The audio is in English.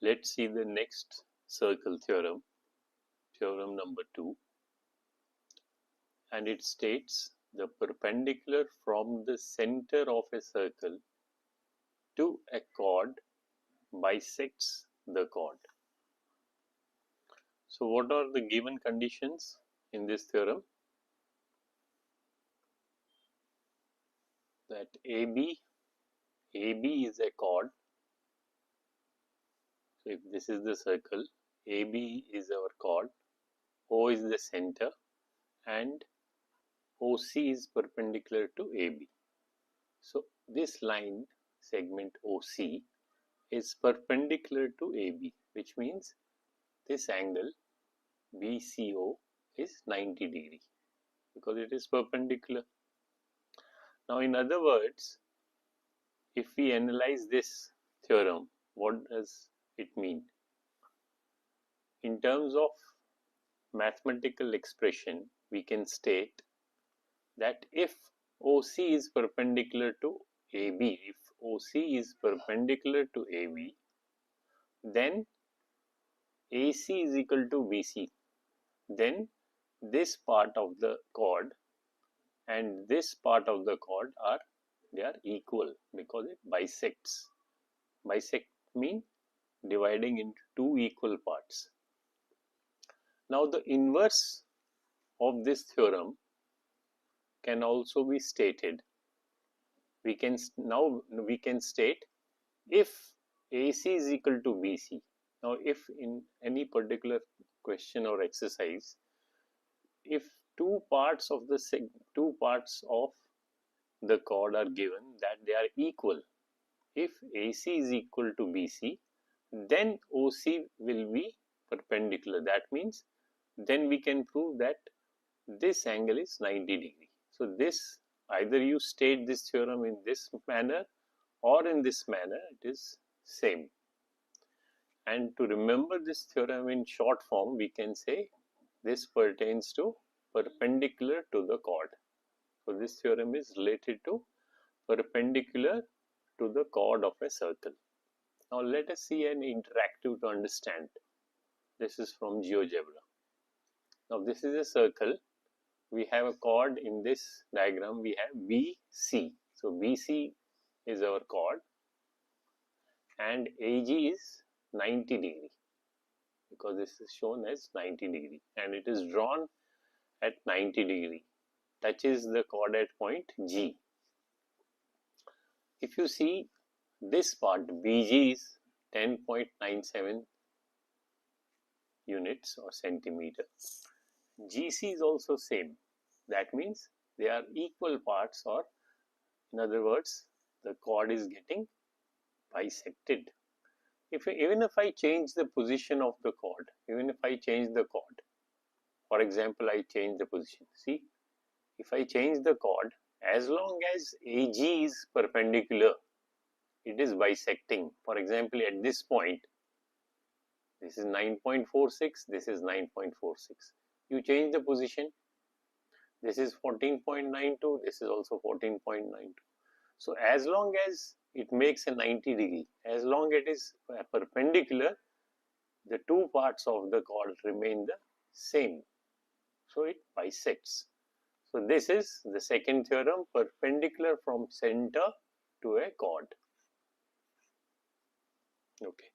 Let's see the next circle theorem, theorem number 2, and it states the perpendicular from the center of a circle to a chord bisects the chord. So what are the given conditions in this theorem? That AB is a chord. So if this is the circle, AB is our chord, O is the center, and OC is perpendicular to AB. So this line segment OC is perpendicular to AB, which means this angle BCO is 90 degree because it is perpendicular. Now in other words, if we analyze this theorem, what does it mean? In terms of mathematical expression, we can state that if OC is perpendicular to AB, if OC is perpendicular to AB, then AC is equal to BC. Then this part of the chord and this part of the chord are equal because it bisects. Bisect means dividing into two equal parts. Now the inverse of this theorem can also be stated. We can state if AC is equal to BC. Now if in any particular question or exercise, if two parts of the chord are given that they are equal, if AC is equal to BC, then OC will be perpendicular. That means then we can prove that this angle is 90 degree. So this, either you state this theorem in this manner or in this manner, it is same. And to remember this theorem in short form, we can say this pertains to perpendicular to the chord. So this theorem is related to perpendicular to the chord of a circle. Now let us see an interactive to understand. This is from GeoGebra. Now this is a circle. We have a chord in this diagram. We have BC. So BC is our chord and AG is 90 degree because this is shown as 90 degree and it is drawn at 90 degree, touches the chord at point G. If you see this part, BG is 10.97 units or centimeter. GC is also same. That means they are equal parts, or in other words, the chord is getting bisected. Even if I change the position of the chord, for example, I change the position. See, if I change the chord, as long as AG is perpendicular, it is bisecting. For example, at this point, this is 9.46, this is 9.46. You change the position, this is 14.92, this is also 14.92. So as long as it makes a 90 degree, as long as it is perpendicular, the two parts of the chord remain the same. So it bisects. So this is the second theorem, perpendicular from center to a chord. Okay.